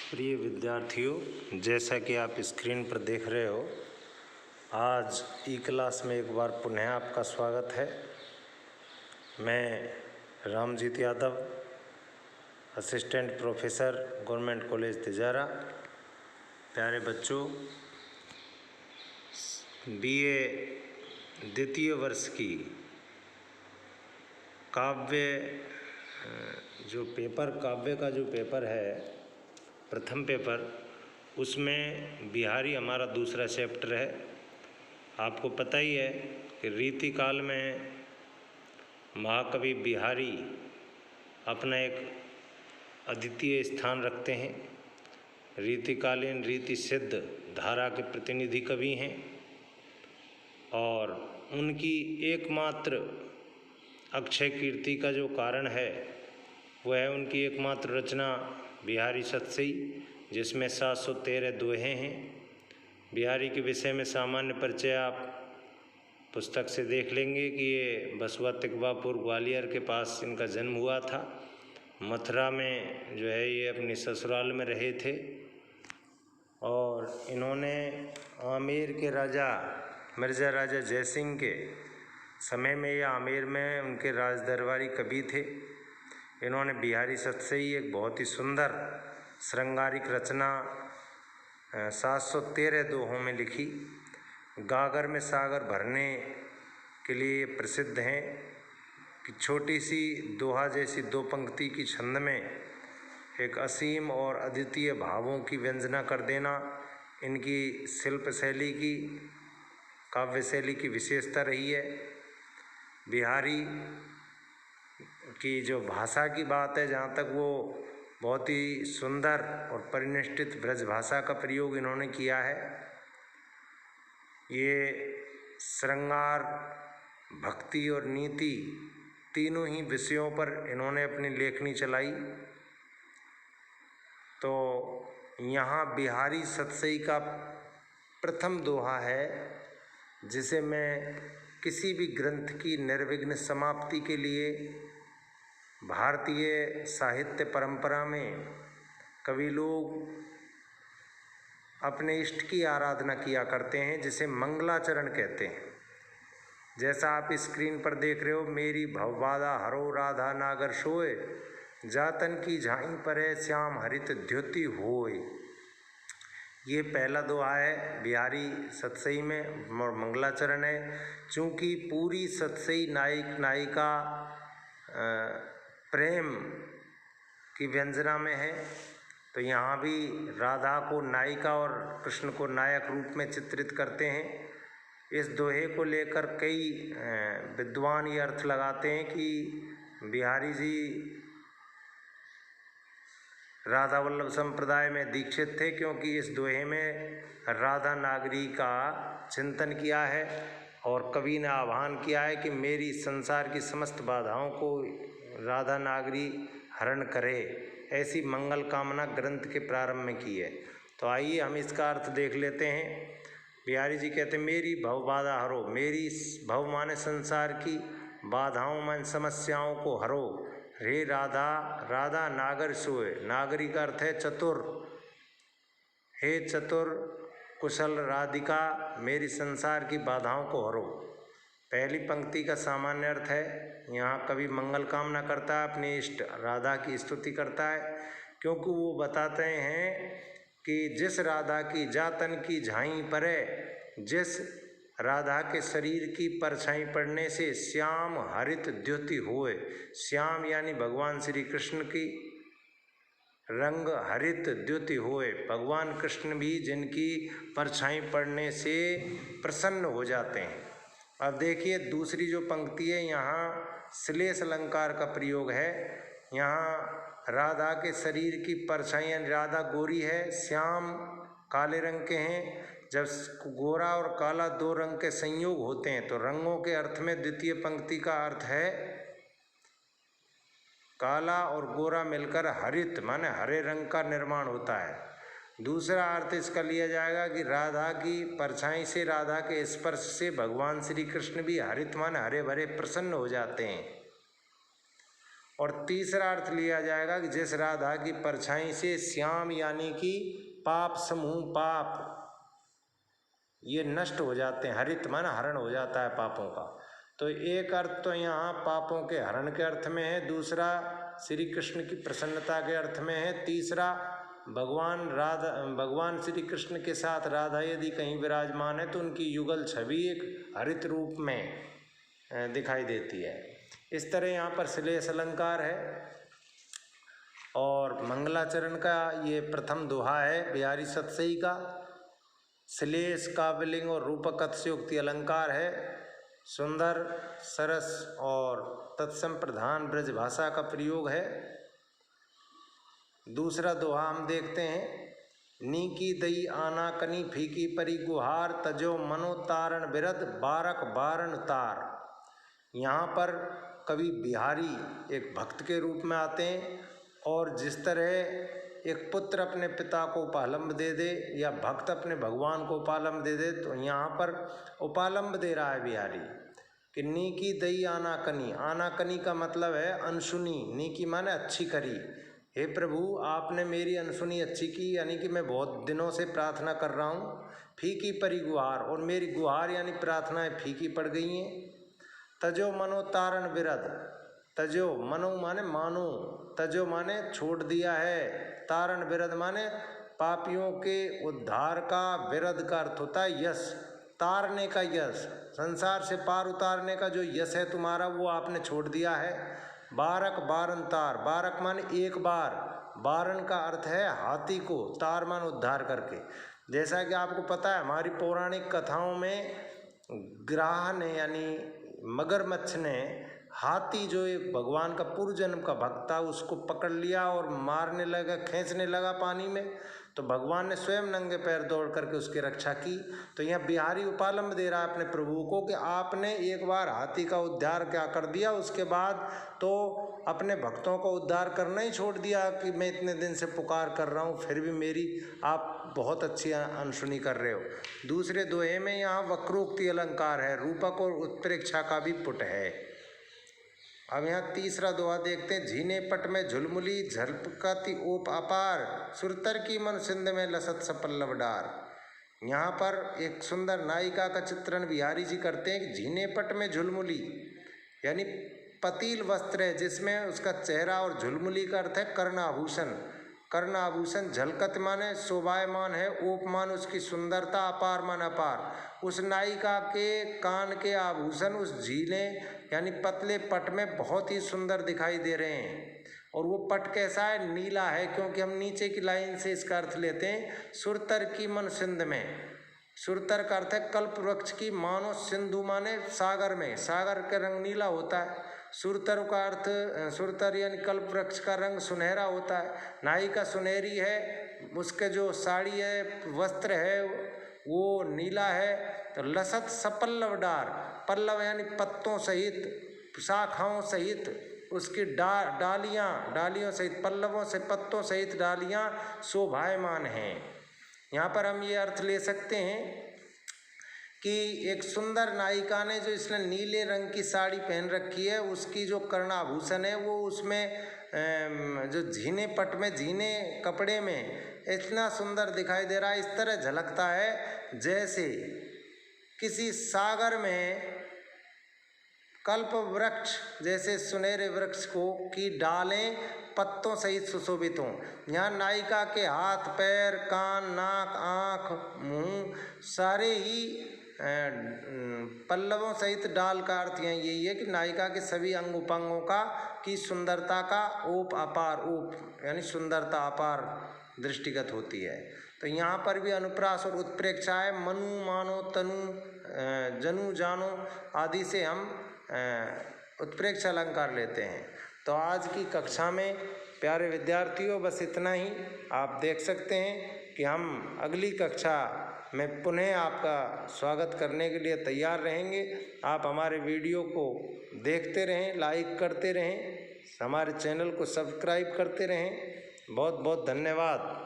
प्रिय विद्यार्थियों, जैसा कि आप स्क्रीन पर देख रहे हो, आज ई क्लास में एक बार पुनः आपका स्वागत है। मैं Ramjeet Yadav, assistant professor, government college Tijara. प्यारे बच्चों, बीए द्वितीय वर्ष की काव्य का जो पेपर है, प्रथम पेपर, उसमें बिहारी हमारा दूसरा चैप्टर है। आपको पता ही है कि रीतिकाल में महाकवि बिहारी अपना एक अद्वितीय स्थान रखते हैं। रीतिकालीन रीति सिद्ध धारा के प्रतिनिधि कवि हैं और उनकी एकमात्र अक्षय कीर्ति का जो कारण है वह है उनकी एकमात्र रचना बिहारी सतसई, जिसमें 713 दोहे हैं। बिहारी के विषय में सामान्य परिचय आप पुस्तक से देख लेंगे कि ये बसवा तिकवापुर ग्वालियर के पास इनका जन्म हुआ था। मथुरा में जो है ये अपने ससुराल में रहे थे और इन्होंने आमेर के राजा मिर्ज़ा राजा जयसिंह के समय में या आमेर में उनके राज दरबारी कवि थे। इन्होंने बिहारी सतसई एक बहुत ही सुंदर श्रृंगारिक रचना 713 दोहों में लिखी। गागर में सागर भरने के लिए प्रसिद्ध हैं कि छोटी सी दोहा जैसी दो पंक्ति की छंद में एक असीम और अद्वितीय भावों की व्यंजना कर देना इनकी शिल्प शैली की, काव्य शैली की विशेषता रही है। बिहारी की जो भाषा की बात है, जहाँ तक वो बहुत ही सुंदर और परिनिष्ठित ब्रज भाषा का प्रयोग इन्होंने किया है। ये श्रृंगार, भक्ति और नीति तीनों ही विषयों पर इन्होंने अपनी लेखनी चलाई। तो यहाँ बिहारी सतसई का प्रथम दोहा है जिसे मैं किसी भी ग्रंथ की निर्विघ्न समाप्ति के लिए भारतीय साहित्य परंपरा में कवि लोग अपने इष्ट की आराधना किया करते हैं, जिसे मंगलाचरण कहते हैं। जैसा आप स्क्रीन पर देख रहे हो, मेरी भवबाधा हरो राधा नागर सोए, जातन की झाई परे श्याम हरित द्युति होए। ये पहला दोहा है बिहारी सतसई में, मंगलाचरण है। चूँकि पूरी सतसई नायक नायिका प्रेम की व्यंजना में है, तो यहाँ भी राधा को नायिका और कृष्ण को नायक रूप में चित्रित करते हैं। इस दोहे को लेकर कई विद्वान ये अर्थ लगाते हैं कि बिहारी जी राधा वल्लभ संप्रदाय में दीक्षित थे, क्योंकि इस दोहे में राधा नागरी का चिंतन किया है और कवि ने आह्वान किया है कि मेरी संसार की समस्त बाधाओं को राधा नागरी हरण करे, ऐसी मंगल कामना ग्रंथ के प्रारंभ में की है। तो आइए हम इसका अर्थ देख लेते हैं। बिहारी जी कहते हैं, मेरी भव बाधा हरो, मेरी भव माने संसार की, बाधाओं मन समस्याओं को हरो। रे राधा, राधा नागर सोए, नागरी का अर्थ है चतुर। हे चतुर कुशल राधिका, मेरी संसार की बाधाओं को हरो। पहली पंक्ति का सामान्य अर्थ है, यहाँ कवि मंगल कामना करता है, अपने इष्ट राधा की स्तुति करता है, क्योंकि वो बताते हैं कि जिस राधा की जातन की झाई परे, जिस राधा के शरीर की परछाई पड़ने से श्याम हरित द्युति होए। श्याम यानी भगवान श्री कृष्ण की रंग हरित द्युति होए, भगवान कृष्ण भी जिनकी परछाई पड़ने से प्रसन्न हो जाते हैं। अब देखिए दूसरी जो पंक्ति है, यहाँ श्लेष अलंकार का प्रयोग है। यहाँ राधा के शरीर की परछाई, राधा गोरी है, श्याम काले रंग के हैं। जब गोरा और काला दो रंग के संयोग होते हैं तो रंगों के अर्थ में द्वितीय पंक्ति का अर्थ है काला और गोरा मिलकर हरित माने हरे रंग का निर्माण होता है। दूसरा अर्थ इसका लिया जाएगा कि राधा की परछाई से, राधा के स्पर्श से भगवान श्री कृष्ण भी हरित माने हरे भरे प्रसन्न हो जाते हैं। और तीसरा अर्थ लिया जाएगा कि जिस राधा की परछाई से श्याम यानी कि पाप समूह पाप ये नष्ट हो जाते हैं, हरित माना हरण हो जाता है पापों का। तो एक अर्थ तो यहाँ पापों के हरण के अर्थ में है, दूसरा श्री कृष्ण की प्रसन्नता के अर्थ में है, तीसरा भगवान श्री कृष्ण के साथ राधा यदि कहीं विराजमान है तो उनकी युगल छवि एक हरित रूप में दिखाई देती है। इस तरह यहाँ पर श्लेष अलंकार है और मंगलाचरण का ये प्रथम दोहा है बिहारी सतसई का। श्लेष काव्यलिंग और रूपक अतिशयोक्ति अलंकार है, सुंदर सरस और तत्संप्रधान ब्रज भाषा का प्रयोग है। दूसरा दोहा हम देखते हैं, नीकी दई आना कनी फीकी परी गुहार तजो मनोतारण बिरद बारक बारण तार। यहाँ पर कवि बिहारी एक भक्त के रूप में आते हैं और जिस तरह एक पुत्र अपने पिता को उपालंब दे दे या भक्त अपने भगवान को उपालंब दे दे, तो यहाँ पर उपालंब दे रहा है बिहारी कि नीकी दई आनाकनी। आनाकनी का मतलब है अनसुनी, नीकी माने अच्छी करी। हे प्रभु आपने मेरी अनसुनी अच्छी की, यानी कि मैं बहुत दिनों से प्रार्थना कर रहा हूँ। फीकी परी गुहार, और मेरी गुहार यानी प्रार्थनाएं फीकी पड़ गई हैं। तजो मनोतारण विरद, तजो मनो माने मानो, तजो माने छोड़ दिया है, तारण विरद माने पापियों के उद्धार का, विरद का अर्थ होता है यश, तारने का यश, संसार से पार उतारने का जो यश है तुम्हारा वो आपने छोड़ दिया है। बारक बारन तार, बारक माने एक बार, बारन का अर्थ है हाथी को, तार मान उद्धार करके। जैसा कि आपको पता है हमारी पौराणिक कथाओं में ग्राह ने यानी मगरमच्छ ने हाथी जो एक भगवान का पूर्व जन्म का भक्त था उसको पकड़ लिया और मारने लगा, खींचने लगा पानी में, तो भगवान ने स्वयं नंगे पैर दौड़ करके उसकी रक्षा की। तो यहाँ बिहारी उपालंब दे रहा है अपने प्रभु को कि आपने एक बार हाथी का उद्धार क्या कर दिया, उसके बाद तो अपने भक्तों को उद्धार करना ही छोड़ दिया कि मैं इतने दिन से पुकार कर रहा हूँ फिर भी मेरी आप बहुत अच्छी अनसुनी कर रहे हो। दूसरे दोहे में यहाँ वक्रोक्ति अलंकार है, रूपक और उत्प्रेक्षा का भी पुट है। अब यहाँ तीसरा दोहा देखते हैं, झीने पट में झुलमुली झलपकाती ओप अपार, सुरतर की मन सिंध में लसत सपल्लव डार। यहाँ पर एक सुंदर नायिका का चित्रण बिहारी जी करते हैं कि झीने पट में झुलमुली यानी पतील वस्त्र है जिसमें उसका चेहरा, और झुलमुली का अर्थ है कर्ण आभूषण। कर्ण आभूषण झलकत माने शोभायमान है, ओपमान उसकी सुंदरता, अपार मान अपार। उस नायिका के कान के आभूषण उस झीले यानी पतले पट में बहुत ही सुंदर दिखाई दे रहे हैं। और वो पट कैसा है, नीला है, क्योंकि हम नीचे की लाइन से इसका अर्थ लेते हैं, सुरतर की मन सिंध में। सुरतर का अर्थ है कल्प वृक्ष की, मानो सिंधु माने सागर में, सागर का रंग नीला होता है। सुरतर का अर्थ, सुरतर यानी कल्प वृक्ष का रंग सुनहरा होता है। नायिका सुनहरी है, उसके जो साड़ी है, वस्त्र है वो नीला है। तो लसत सपल्लव डार, पल्लव यानी पत्तों सहित, शाखाओं सहित उसकी डालियों सहित, पल्लवों से पत्तों सहित डालियाँ शोभायमान हैं। यहाँ पर हम ये अर्थ ले सकते हैं कि एक सुंदर नायिका ने जो इसने नीले रंग की साड़ी पहन रखी है, उसकी जो कर्णाभूषण है वो उसमें जो झीने पट में, झीने कपड़े में इतना सुंदर दिखाई दे रहा है। इस तरह झलकता है जैसे किसी सागर में कल्प वृक्ष जैसे सुनहरे वृक्ष को की डालें पत्तों सहित सुशोभित हों। यहाँ नायिका के हाथ, पैर, कान, नाक, आँख, मुंह सारे ही पल्लवों सहित डाल का अर्थ यहाँ यही है कि नायिका के सभी अंग उपांगों का की सुंदरता का ओप अपार, ओप यानी सुंदरता अपार दृष्टिगत होती है। तो यहाँ पर भी अनुप्रास और उत्प्रेक्षा है, मनु मानो तनु जनु जानो आदि से हम उत्प्रेक्षा अलंकार लेते हैं। तो आज की कक्षा में प्यारे विद्यार्थियों बस इतना ही। आप देख सकते हैं कि हम अगली कक्षा में पुनः आपका स्वागत करने के लिए तैयार रहेंगे। आप हमारे वीडियो को देखते रहें, लाइक करते रहें, हमारे चैनल को सब्सक्राइब करते रहें। बहुत बहुत धन्यवाद।